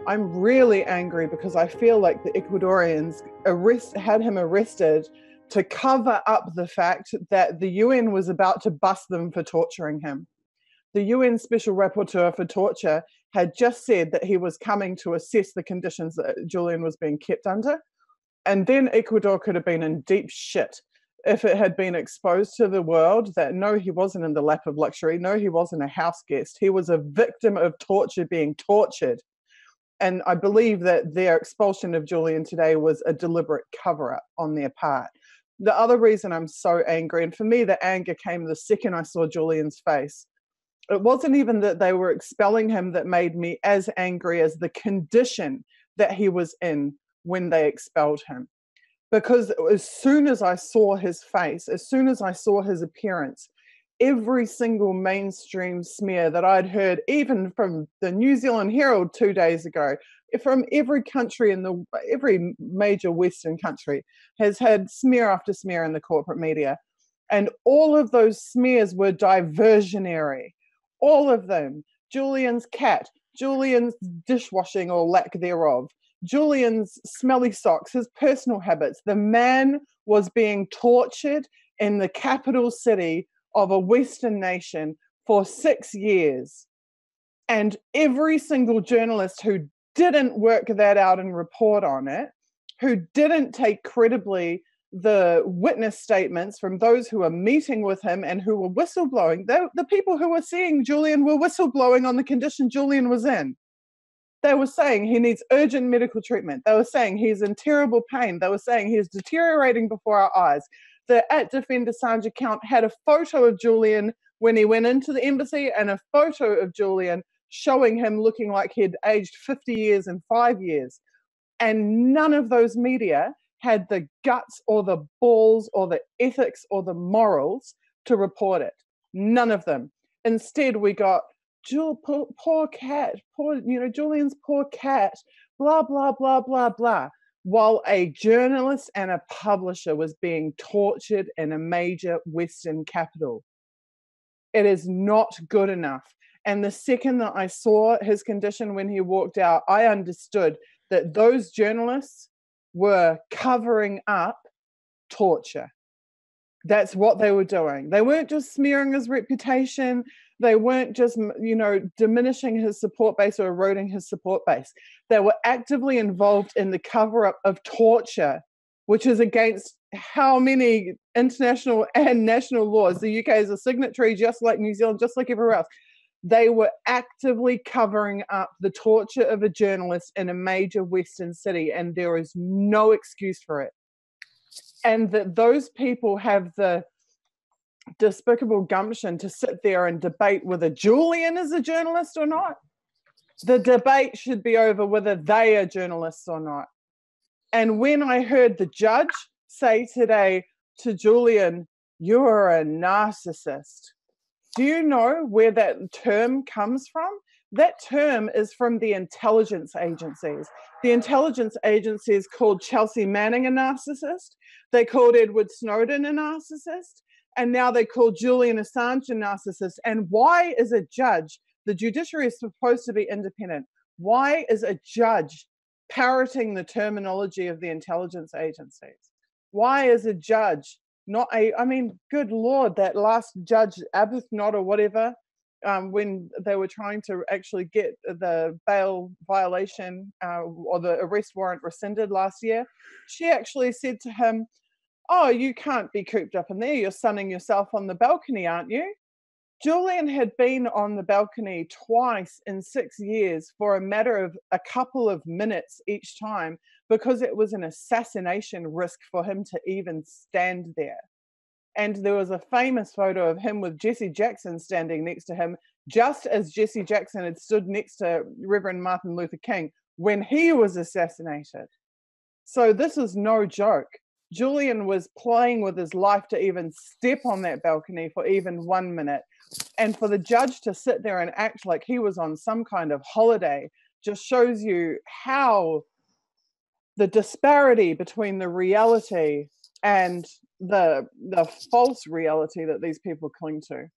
I'm really angry because I feel like the Ecuadorians had him arrested to cover up the fact that the UN was about to bust them for torturing him. The UN Special Rapporteur for Torture had just said that he was coming to assess the conditions that Julian was being kept under. And then Ecuador could have been in deep shit if it had been exposed to the world that no, he wasn't in the lap of luxury. No, he wasn't a house guest. He was a victim of torture being tortured. And I believe that their expulsion of Julian today was a deliberate cover-up on their part. The other reason I'm so angry, and for me the anger came the second I saw Julian's face. It wasn't even that they were expelling him that made me as angry as the condition that he was in when they expelled him. Because as soon as I saw his face, as soon as I saw his appearance, every single mainstream smear that I'd heard, even from the New Zealand Herald 2 days ago, from every country every major Western country has had smear after smear in the corporate media. And all of those smears were diversionary. All of them. Julian's cat, Julian's dishwashing or lack thereof, Julian's smelly socks, his personal habits. The man was being tortured in the capital city of a Western nation for 6 years. And every single journalist who didn't work that out and report on it, who didn't take credibly the witness statements from those who were meeting with him and who were whistleblowing, the people who were seeing Julian were whistleblowing on the condition Julian was in. They were saying he needs urgent medical treatment. They were saying he's in terrible pain. They were saying he's deteriorating before our eyes. The @Defend Assange account had a photo of Julian when he went into the embassy and a photo of Julian showing him looking like he'd aged 50 years in 5 years. And none of those media had the guts or the balls or the ethics or the morals to report it. None of them. Instead, we got poor cat, Julian's poor cat, blah, blah, blah, blah, blah, while a journalist and a publisher was being tortured in a major Western capital. It is not good enough. And the second that I saw his condition when he walked out, I understood that those journalists were covering up torture. That's what they were doing. They weren't just smearing his reputation. They weren't just, diminishing his support base or eroding his support base. They were actively involved in the cover-up of torture, which is against how many international and national laws. The UK is a signatory, just like New Zealand, just like everywhere else. They were actively covering up the torture of a journalist in a major Western city, and there is no excuse for it. And that those people have the despicable gumption to sit there and debate whether Julian is a journalist or not. The debate should be over whether they are journalists or not. And when I heard the judge say today to Julian, "You are a narcissist," do you know where that term comes from? That term is from the intelligence agencies. The intelligence agencies called Chelsea Manning a narcissist. They called Edward Snowden a narcissist. And now they call Julian Assange a narcissist. And why is a judge, the judiciary is supposed to be independent, why is a judge parroting the terminology of the intelligence agencies? Why is a judge not good Lord, that last judge, Arbuthnot or whatever, when they were trying to actually get the bail violation or the arrest warrant rescinded last year, she actually said to him, "Oh, you can't be cooped up in there. You're sunning yourself on the balcony, aren't you?" Julian had been on the balcony twice in 6 years for a matter of a couple of minutes each time because it was an assassination risk for him to even stand there. And there was a famous photo of him with Jesse Jackson standing next to him, just as Jesse Jackson had stood next to Reverend Martin Luther King when he was assassinated. So this is no joke. Julian was playing with his life to even step on that balcony for even 1 minute. And for the judge to sit there and act like he was on some kind of holiday just shows you how the disparity between the reality and the false reality that these people cling to.